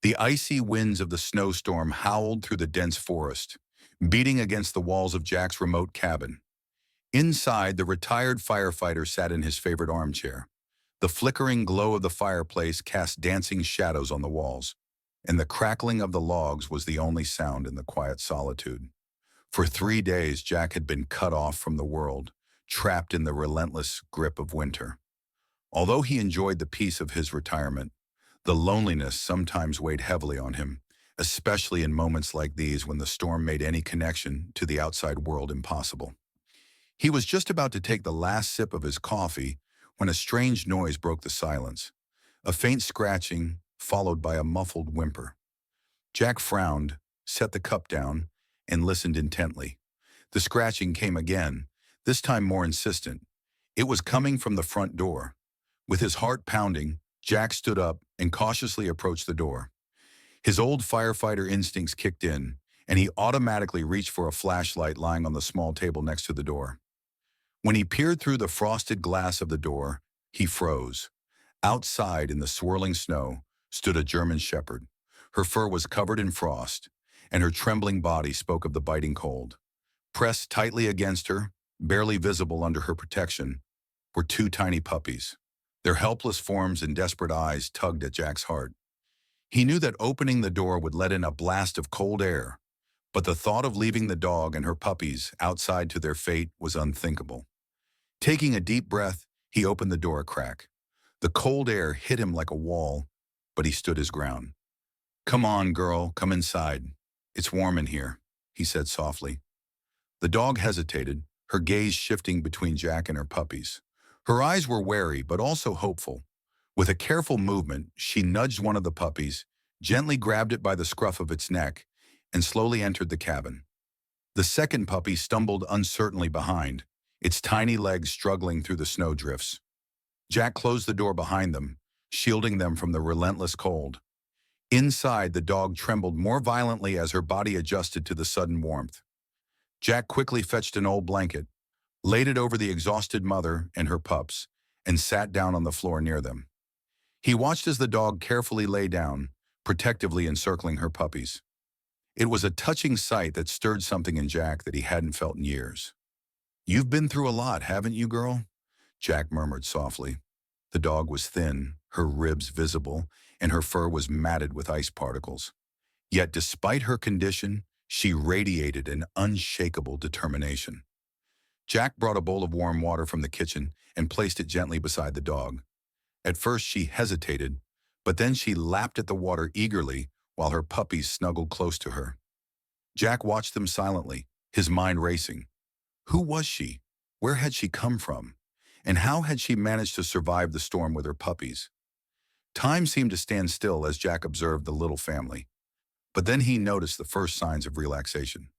The icy winds of the snowstorm howled through the dense forest, beating against the walls of Jack's remote cabin. Inside, the retired firefighter sat in his favorite armchair. The flickering glow of the fireplace cast dancing shadows on the walls, and the crackling of the logs was the only sound in the quiet solitude. For 3 days, Jack had been cut off from the world, trapped in the relentless grip of winter. Although he enjoyed the peace of his retirement, the loneliness sometimes weighed heavily on him, especially in moments like these when the storm made any connection to the outside world impossible. He was just about to take the last sip of his coffee when a strange noise broke the silence, a faint scratching followed by a muffled whimper. Jack frowned, set the cup down, and listened intently. The scratching came again, this time more insistent. It was coming from the front door. With his heart pounding, Jack stood up and cautiously approached the door. His old firefighter instincts kicked in, and he automatically reached for a flashlight lying on the small table next to the door. When he peered through the frosted glass of the door, he froze. Outside in the swirling snow stood a German shepherd. Her fur was covered in frost, and her trembling body spoke of the biting cold. Pressed tightly against her, barely visible under her protection, were two tiny puppies. Their helpless forms and desperate eyes tugged at Jack's heart. He knew that opening the door would let in a blast of cold air, but the thought of leaving the dog and her puppies outside to their fate was unthinkable. Taking a deep breath, he opened the door a crack. The cold air hit him like a wall, but he stood his ground. "Come on, girl, come inside. It's warm in here," he said softly. The dog hesitated, her gaze shifting between Jack and her puppies. Her eyes were wary, but also hopeful. With a careful movement, she nudged one of the puppies, gently grabbed it by the scruff of its neck, and slowly entered the cabin. The second puppy stumbled uncertainly behind, its tiny legs struggling through the snowdrifts. Jack closed the door behind them, shielding them from the relentless cold. Inside, the dog trembled more violently as her body adjusted to the sudden warmth. Jack quickly fetched an old blanket, laid it over the exhausted mother and her pups, and sat down on the floor near them. He watched as the dog carefully lay down, protectively encircling her puppies. It was a touching sight that stirred something in Jack that he hadn't felt in years. "You've been through a lot, haven't you, girl?" Jack murmured softly. The dog was thin, her ribs visible, and her fur was matted with ice particles. Yet despite her condition, she radiated an unshakable determination. Jack brought a bowl of warm water from the kitchen and placed it gently beside the dog. At first she hesitated, but then she lapped at the water eagerly while her puppies snuggled close to her. Jack watched them silently, his mind racing. Who was she? Where had she come from? And how had she managed to survive the storm with her puppies? Time seemed to stand still as Jack observed the little family. But then he noticed the first signs of relaxation.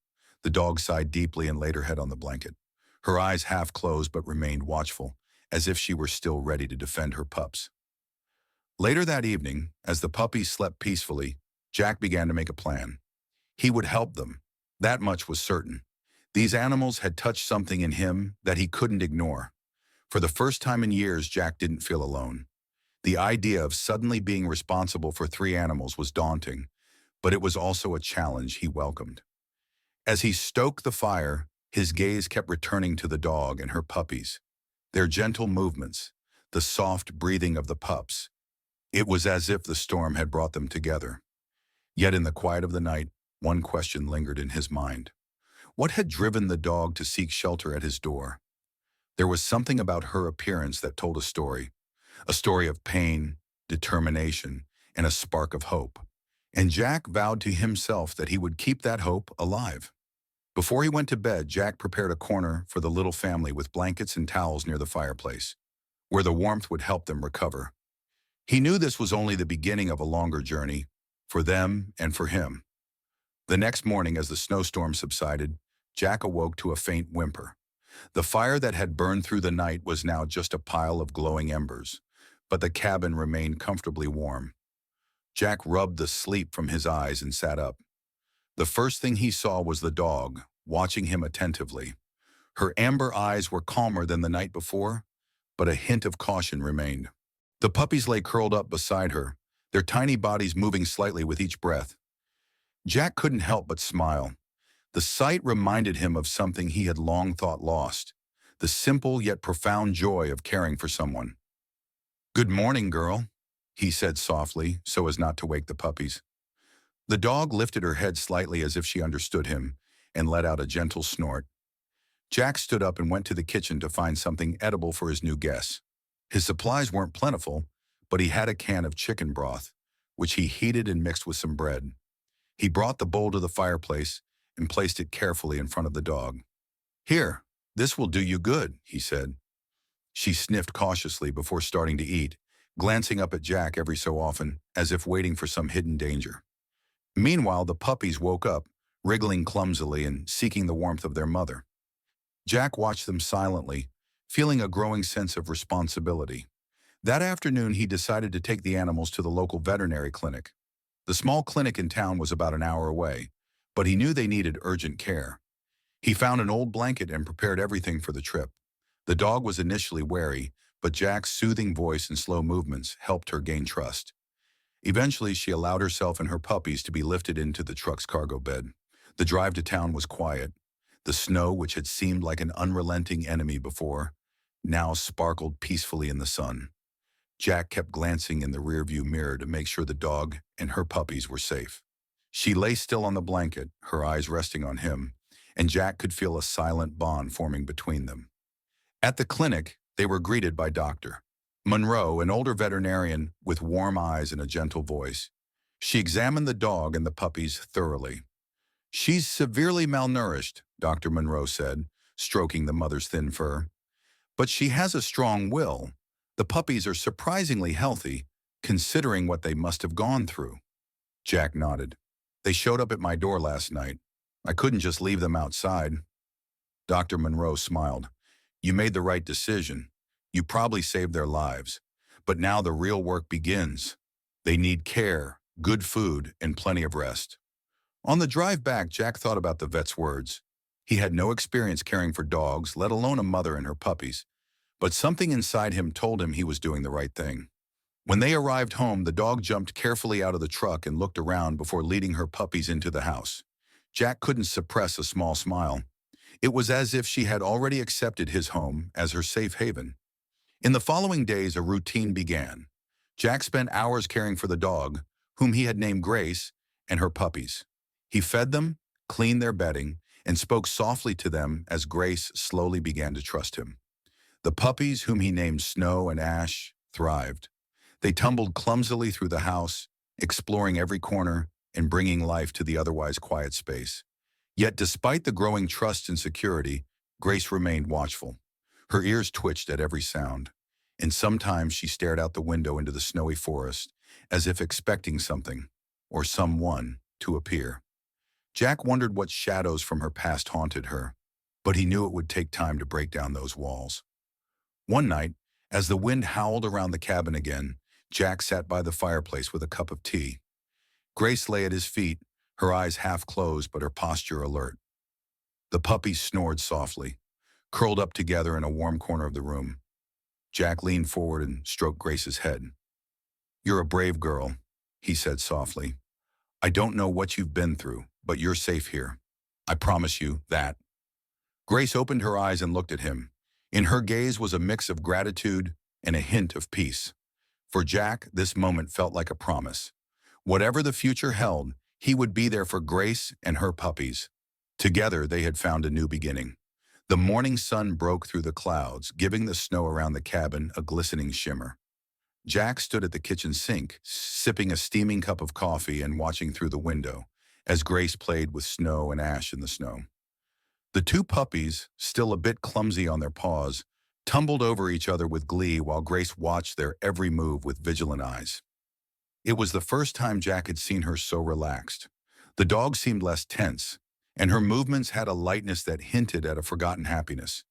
The dog sighed deeply and laid her head on the blanket. Her eyes half closed but remained watchful, as if she were still ready to defend her pups. Later that evening, as the puppies slept peacefully, Jack began to make a plan. He would help them. That much was certain. These animals had touched something in him that he couldn't ignore. For the first time in years, Jack didn't feel alone. The idea of suddenly being responsible for 3 animals was daunting, but it was also a challenge he welcomed. As he stoked the fire, his gaze kept returning to the dog and her puppies. Their gentle movements, the soft breathing of the pups. It was as if the storm had brought them together. Yet in the quiet of the night, one question lingered in his mind. What had driven the dog to seek shelter at his door? There was something about her appearance that told a story of pain, determination, and a spark of hope. And Jack vowed to himself that he would keep that hope alive. Before he went to bed, Jack prepared a corner for the little family with blankets and towels near the fireplace, where the warmth would help them recover. He knew this was only the beginning of a longer journey, for them and for him. The next morning, as the snowstorm subsided, Jack awoke to a faint whimper. The fire that had burned through the night was now just a pile of glowing embers, but the cabin remained comfortably warm. Jack rubbed the sleep from his eyes and sat up. The first thing he saw was the dog, watching him attentively. Her amber eyes were calmer than the night before, but a hint of caution remained. The puppies lay curled up beside her, their tiny bodies moving slightly with each breath. Jack couldn't help but smile. The sight reminded him of something he had long thought lost, the simple yet profound joy of caring for someone. "Good morning, girl," he said softly so as not to wake the puppies. The dog lifted her head slightly as if she understood him and let out a gentle snort. Jack stood up and went to the kitchen to find something edible for his new guests. His supplies weren't plentiful, but he had a can of chicken broth, which he heated and mixed with some bread. He brought the bowl to the fireplace and placed it carefully in front of the dog. "Here, this will do you good," he said. She sniffed cautiously before starting to eat, glancing up at Jack every so often, as if waiting for some hidden danger. Meanwhile, the puppies woke up, wriggling clumsily and seeking the warmth of their mother. Jack watched them silently, feeling a growing sense of responsibility. That afternoon, he decided to take the animals to the local veterinary clinic. The small clinic in town was about an hour away, but he knew they needed urgent care. He found an old blanket and prepared everything for the trip. The dog was initially wary, but Jack's soothing voice and slow movements helped her gain trust. Eventually, she allowed herself and her puppies to be lifted into the truck's cargo bed. The drive to town was quiet. The snow, which had seemed like an unrelenting enemy before, now sparkled peacefully in the sun. Jack kept glancing in the rearview mirror to make sure the dog and her puppies were safe. She lay still on the blanket, her eyes resting on him, and Jack could feel a silent bond forming between them. At the clinic, they were greeted by Dr. Monroe, an older veterinarian with warm eyes and a gentle voice. She examined the dog and the puppies thoroughly. "She's severely malnourished," Dr. Monroe said, stroking the mother's thin fur. "But she has a strong will. The puppies are surprisingly healthy, considering what they must have gone through." Jack nodded. "They showed up at my door last night. I couldn't just leave them outside." Dr. Monroe smiled. "You made the right decision. You probably saved their lives. But now the real work begins. They need care, good food, and plenty of rest." On the drive back, Jack thought about the vet's words. He had no experience caring for dogs, let alone a mother and her puppies. But something inside him told him he was doing the right thing. When they arrived home, the dog jumped carefully out of the truck and looked around before leading her puppies into the house. Jack couldn't suppress a small smile. It was as if she had already accepted his home as her safe haven. In the following days, a routine began. Jack spent hours caring for the dog, whom he had named Grace, and her puppies. He fed them, cleaned their bedding, and spoke softly to them as Grace slowly began to trust him. The puppies, whom he named Snow and Ash, thrived. They tumbled clumsily through the house, exploring every corner and bringing life to the otherwise quiet space. Yet despite the growing trust and security, Grace remained watchful. Her ears twitched at every sound, and sometimes she stared out the window into the snowy forest, as if expecting something, or someone, to appear. Jack wondered what shadows from her past haunted her, but he knew it would take time to break down those walls. One night, as the wind howled around the cabin again, Jack sat by the fireplace with a cup of tea. Grace lay at his feet, her eyes half closed but her posture alert. The puppies snored softly, curled up together in a warm corner of the room. Jack leaned forward and stroked Grace's head. "You're a brave girl," he said softly. "I don't know what you've been through, but you're safe here. I promise you that." Grace opened her eyes and looked at him. In her gaze was a mix of gratitude and a hint of peace. For Jack, this moment felt like a promise. Whatever the future held, he would be there for Grace and her puppies. Together, they had found a new beginning. The morning sun broke through the clouds, giving the snow around the cabin a glistening shimmer. Jack stood at the kitchen sink, sipping a steaming cup of coffee and watching through the window, as Grace played with Snow and Ash in the snow. The two puppies, still a bit clumsy on their paws, tumbled over each other with glee while Grace watched their every move with vigilant eyes. It was the first time Jack had seen her so relaxed. The dog seemed less tense, and her movements had a lightness that hinted at a forgotten happiness.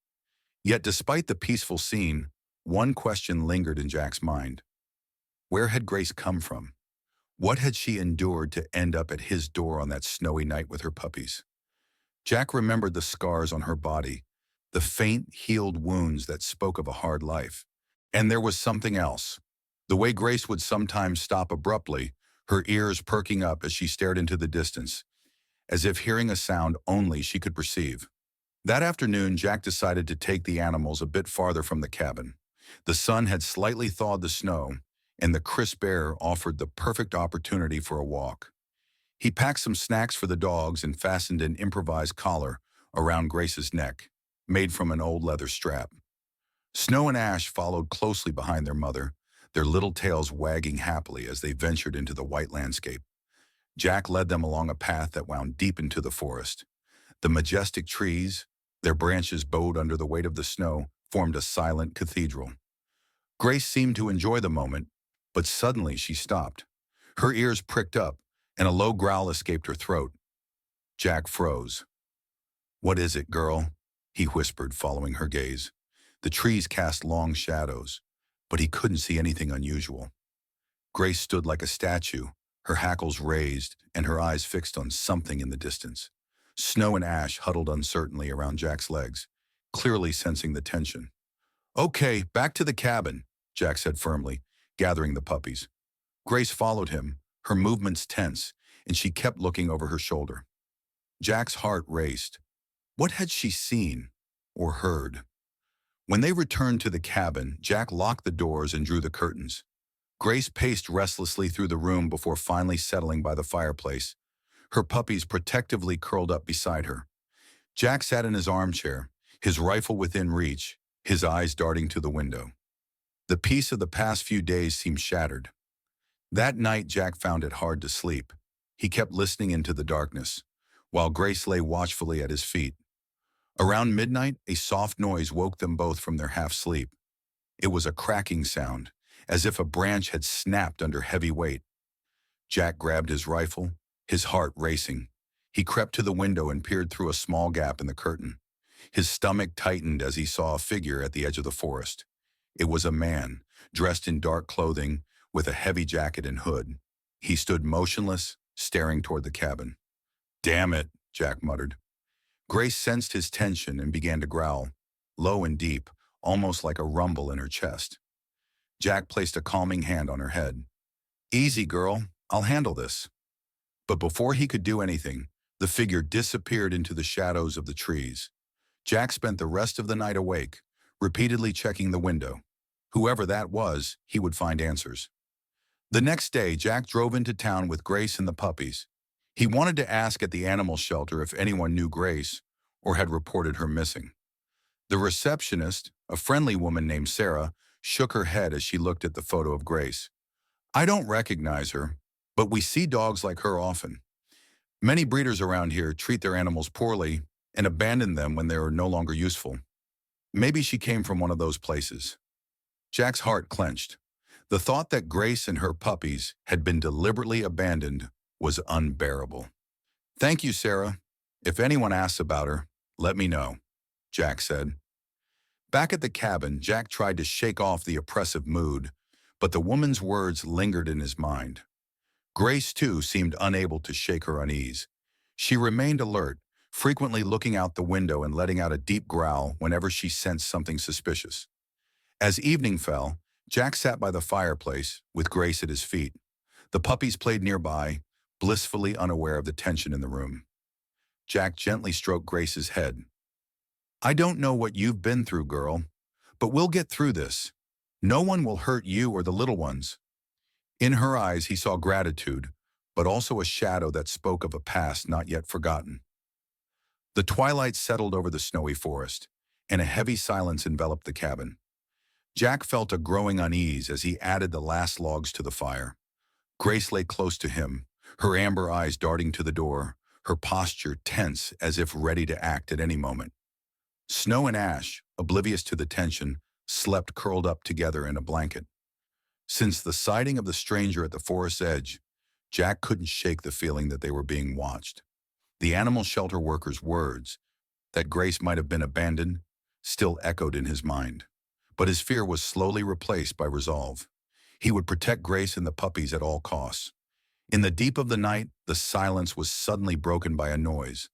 Yet despite the peaceful scene, one question lingered in Jack's mind. Where had Grace come from? What had she endured to end up at his door on that snowy night with her puppies? Jack remembered the scars on her body, the faint, healed wounds that spoke of a hard life. And there was something else. The way Grace would sometimes stop abruptly, her ears perking up as she stared into the distance, as if hearing a sound only she could perceive. That afternoon, Jack decided to take the animals a bit farther from the cabin. The sun had slightly thawed the snow, and the crisp air offered the perfect opportunity for a walk. He packed some snacks for the dogs and fastened an improvised collar around Grace's neck, made from an old leather strap. Snow and Ash followed closely behind their mother, their little tails wagging happily as they ventured into the white landscape. Jack led them along a path that wound deep into the forest. The majestic trees, their branches bowed under the weight of the snow, formed a silent cathedral. Grace seemed to enjoy the moment, but suddenly she stopped. Her ears pricked up, and a low growl escaped her throat. Jack froze. "What is it, girl?" he whispered, following her gaze. The trees cast long shadows, but he couldn't see anything unusual. Grace stood like a statue, her hackles raised and her eyes fixed on something in the distance. Snow and Ash huddled uncertainly around Jack's legs, clearly sensing the tension. "Okay, back to the cabin," Jack said firmly, gathering the puppies. Grace followed him, her movements tense, and she kept looking over her shoulder. Jack's heart raced. What had she seen or heard? When they returned to the cabin, Jack locked the doors and drew the curtains. Grace paced restlessly through the room before finally settling by the fireplace, her puppies protectively curled up beside her. Jack sat in his armchair, his rifle within reach, his eyes darting to the window. The peace of the past few days seemed shattered. That night, Jack found it hard to sleep. He kept listening into the darkness, while Grace lay watchfully at his feet. Around midnight, a soft noise woke them both from their half-sleep. It was a cracking sound, as if a branch had snapped under heavy weight. Jack grabbed his rifle, his heart racing. He crept to the window and peered through a small gap in the curtain. His stomach tightened as he saw a figure at the edge of the forest. It was a man, dressed in dark clothing, with a heavy jacket and hood. He stood motionless, staring toward the cabin. "Damn it," Jack muttered. Grace sensed his tension and began to growl, low and deep, almost like a rumble in her chest. Jack placed a calming hand on her head. "Easy, girl. I'll handle this." But before he could do anything, the figure disappeared into the shadows of the trees. Jack spent the rest of the night awake, repeatedly checking the window. Whoever that was, he would find answers. The next day, Jack drove into town with Grace and the puppies. He wanted to ask at the animal shelter if anyone knew Grace or had reported her missing. The receptionist, a friendly woman named Sarah, shook her head as she looked at the photo of Grace. "I don't recognize her, but we see dogs like her often. Many breeders around here treat their animals poorly and abandon them when they are no longer useful. Maybe she came from one of those places." Jack's heart clenched. The thought that Grace and her puppies had been deliberately abandoned was unbearable. "Thank you, Sarah. If anyone asks about her, let me know," Jack said. Back at the cabin, Jack tried to shake off the oppressive mood, but the woman's words lingered in his mind. Grace, too, seemed unable to shake her unease. She remained alert, frequently looking out the window and letting out a deep growl whenever she sensed something suspicious. As evening fell, Jack sat by the fireplace, with Grace at his feet. The puppies played nearby, blissfully unaware of the tension in the room. Jack gently stroked Grace's head. "I don't know what you've been through, girl, but we'll get through this. No one will hurt you or the little ones." In her eyes, he saw gratitude, but also a shadow that spoke of a past not yet forgotten. The twilight settled over the snowy forest, and a heavy silence enveloped the cabin. Jack felt a growing unease as he added the last logs to the fire. Grace lay close to him, her amber eyes darting to the door, her posture tense as if ready to act at any moment. Snow and Ash, oblivious to the tension, slept curled up together in a blanket. Since the sighting of the stranger at the forest's edge, Jack couldn't shake the feeling that they were being watched. The animal shelter workers' words, that Grace might have been abandoned, still echoed in his mind. But his fear was slowly replaced by resolve. He would protect Grace and the puppies at all costs. In the deep of the night, the silence was suddenly broken by a noise,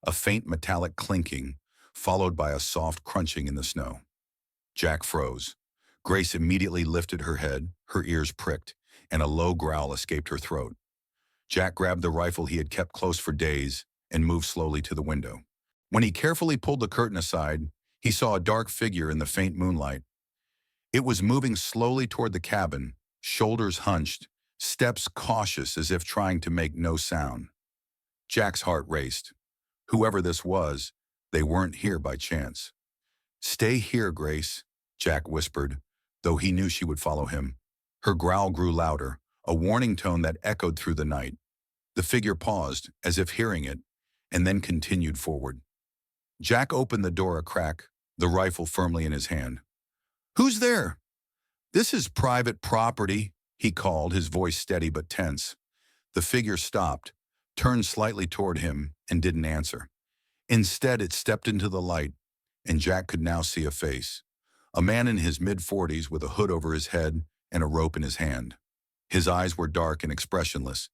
a faint metallic clinking, followed by a soft crunching in the snow. Jack froze. Grace immediately lifted her head, Her ears pricked, and a low growl escaped her throat. Jack grabbed the rifle he had kept close for days and moved slowly to the window. When he carefully pulled the curtain aside, he saw a dark figure in the faint moonlight. It was moving slowly toward the cabin, shoulders hunched, steps cautious as if trying to make no sound. Jack's heart raced. Whoever this was, they weren't here by chance. "Stay here, Grace," Jack whispered, though he knew she would follow him. Her growl grew louder, a warning tone that echoed through the night. The figure paused, as if hearing it, and then continued forward. Jack opened the door a crack, the rifle firmly in his hand. "Who's there?" "This is private property," he called, his voice steady but tense. The figure stopped, turned slightly toward him, and didn't answer. Instead, it stepped into the light, and Jack could now see a face. A man in his mid-40s with a hood over his head and a rope in his hand. His eyes were dark and expressionless,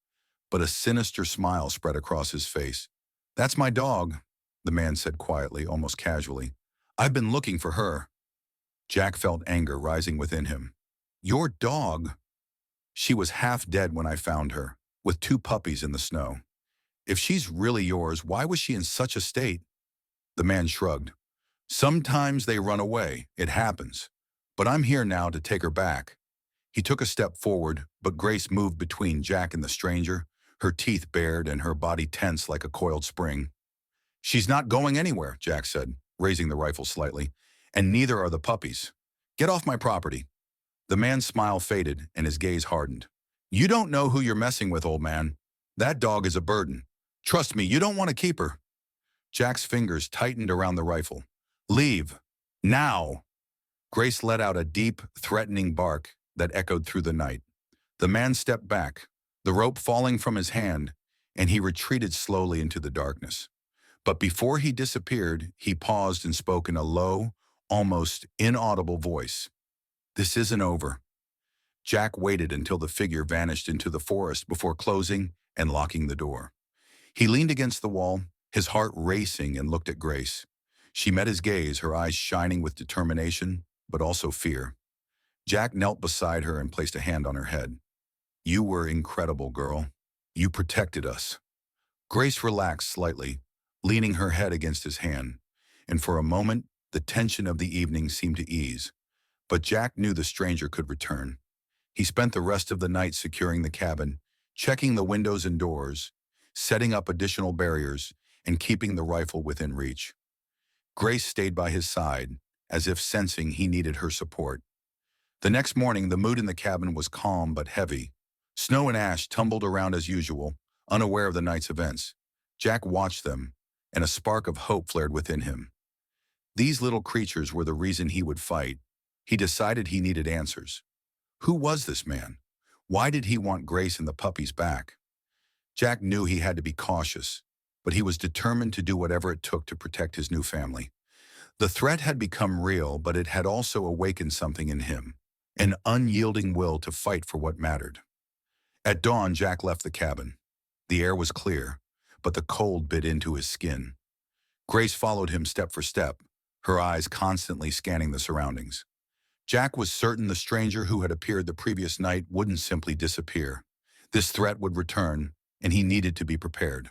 but a sinister smile spread across his face. "That's my dog," the man said quietly, almost casually. "I've been looking for her." Jack felt anger rising within him. "Your dog?" "She was half dead when I found her, with 2 puppies in the snow. If she's really yours, why was she in such a state?" The man shrugged. "Sometimes they run away. It happens. But I'm here now to take her back." He took a step forward, but Grace moved between Jack and the stranger, her teeth bared and her body tense like a coiled spring. "She's not going anywhere," Jack said, raising the rifle slightly. "And neither are the puppies. Get off my property." The man's smile faded and his gaze hardened. "You don't know who you're messing with, old man. That dog is a burden. Trust me, you don't want to keep her." Jack's fingers tightened around the rifle. "Leave. Now." Grace let out a deep, threatening bark that echoed through the night. The man stepped back, the rope falling from his hand, and he retreated slowly into the darkness. But before he disappeared, he paused and spoke in a low, almost inaudible voice. "This isn't over." Jack waited until the figure vanished into the forest before closing and locking the door. He leaned against the wall, his heart racing, and looked at Grace. She met his gaze, her eyes shining with determination, but also fear. Jack knelt beside her and placed a hand on her head. "You were incredible, girl. You protected us." Grace relaxed slightly, leaning her head against his hand, and for a moment, the tension of the evening seemed to ease. But Jack knew the stranger could return. He spent the rest of the night securing the cabin, checking the windows and doors, setting up additional barriers, and keeping the rifle within reach. Grace stayed by his side, as if sensing he needed her support. The next morning, the mood in the cabin was calm but heavy. Snow and ash tumbled around as usual, unaware of the night's events. Jack watched them, and a spark of hope flared within him. These little creatures were the reason he would fight. He decided he needed answers. Who was this man? Why did he want Grace and the puppies back? Jack knew he had to be cautious, but he was determined to do whatever it took to protect his new family. The threat had become real, but it had also awakened something in him, an unyielding will to fight for what mattered. At dawn, Jack left the cabin. The air was clear, but the cold bit into his skin. Grace followed him step for step, her eyes constantly scanning the surroundings. Jack was certain the stranger who had appeared the previous night wouldn't simply disappear. This threat would return, and he needed to be prepared.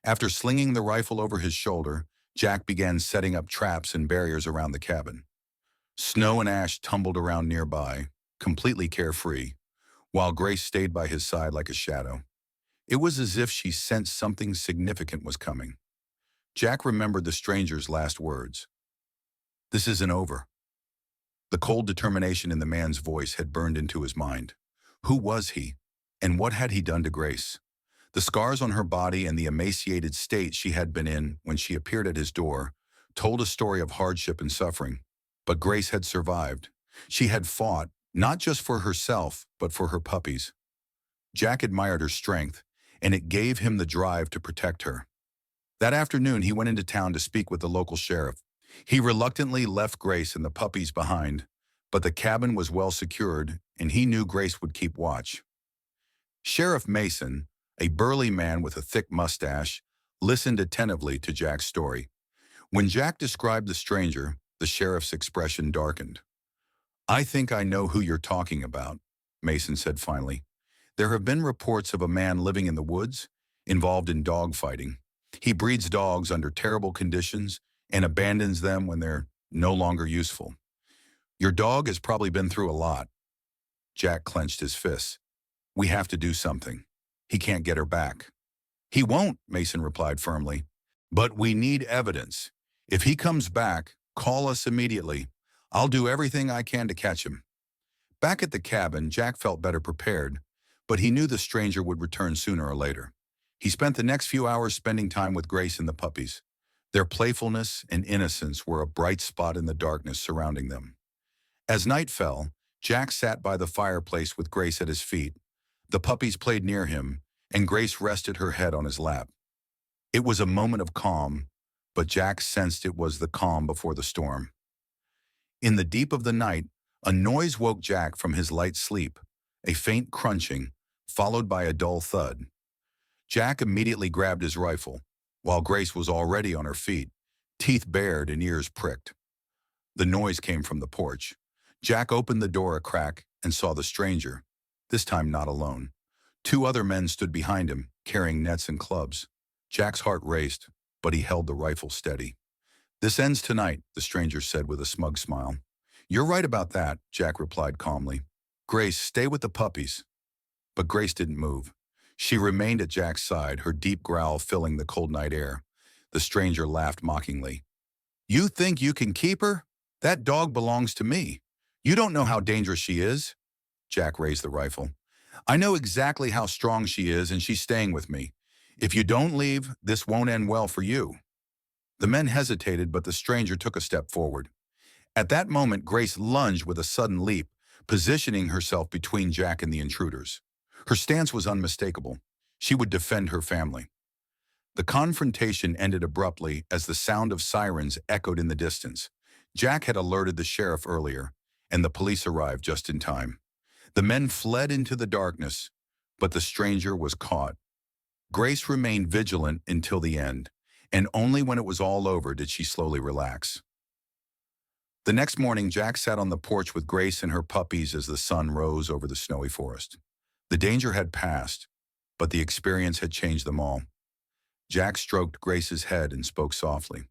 After slinging the rifle over his shoulder, Jack began setting up traps and barriers around the cabin. Snow and ash tumbled around nearby, completely carefree, while Grace stayed by his side like a shadow. It was as if she sensed something significant was coming. Jack remembered the stranger's last words. "This isn't over." The cold determination in the man's voice had burned into his mind. Who was he, and what had he done to Grace? The scars on her body and the emaciated state she had been in when she appeared at his door told a story of hardship and suffering. But Grace had survived. She had fought, not just for herself, but for her puppies. Jack admired her strength, and it gave him the drive to protect her. That afternoon, he went into town to speak with the local sheriff. He reluctantly left Grace and the puppies behind, but the cabin was well secured, and he knew Grace would keep watch. Sheriff Mason, a burly man with a thick mustache, listened attentively to Jack's story. When Jack described the stranger, the sheriff's expression darkened. "I think I know who you're talking about. Mason said finally. There have been reports of a man living in the woods, involved in dog fighting. He breeds dogs under terrible conditions and abandons them when they're no longer useful. Your dog has probably been through a lot. Jack clenched his fists. We have to do something. He can't get her back. He won't, Mason replied firmly. But we need evidence. If he comes back, call us immediately. I'll do everything I can to catch him. Back at the cabin, Jack felt better prepared, but he knew the stranger would return sooner or later. He spent the next few hours spending time with Grace and the puppies. Their playfulness and innocence were a bright spot in the darkness surrounding them. As night fell, Jack sat by the fireplace with Grace at his feet. The puppies played near him, and Grace rested her head on his lap. It was a moment of calm, but Jack sensed it was the calm before the storm. In the deep of the night, a noise woke Jack from his light sleep, a faint crunching, followed by a dull thud. Jack immediately grabbed his rifle, while Grace was already on her feet, teeth bared and ears pricked. The noise came from the porch. Jack opened the door a crack and saw the stranger, this time not alone. Two other men stood behind him, carrying nets and clubs. Jack's heart raced, but he held the rifle steady. This ends tonight, the stranger said with a smug smile. You're right about that, Jack replied calmly. Grace, stay with the puppies. But Grace didn't move. She remained at Jack's side, her deep growl filling the cold night air. The stranger laughed mockingly. You think you can keep her? That dog belongs to me. You don't know how dangerous she is. Jack raised the rifle. I know exactly how strong she is, and she's staying with me. If you don't leave, this won't end well for you. The men hesitated, but the stranger took a step forward. At that moment, Grace lunged with a sudden leap, positioning herself between Jack and the intruders. Her stance was unmistakable. She would defend her family. The confrontation ended abruptly as the sound of sirens echoed in the distance. Jack had alerted the sheriff earlier, and the police arrived just in time. The men fled into the darkness, but the stranger was caught. Grace remained vigilant until the end, and only when it was all over did she slowly relax. The next morning, Jack sat on the porch with Grace and her puppies as the sun rose over the snowy forest. The danger had passed, but the experience had changed them all. Jack stroked Grace's head and spoke softly.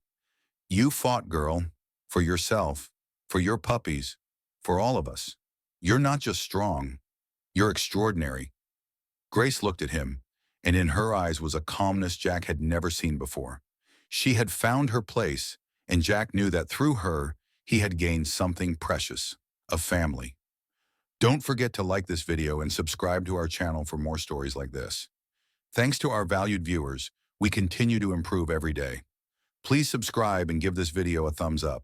You fought, girl, for yourself, for your puppies, for all of us. You're not just strong, you're extraordinary. Grace looked at him, and in her eyes was a calmness Jack had never seen before. She had found her place, and Jack knew that through her, he had gained something precious, a family. Don't forget to like this video and subscribe to our channel for more stories like this. Thanks to our valued viewers, we continue to improve every day. Please subscribe and give this video a thumbs up.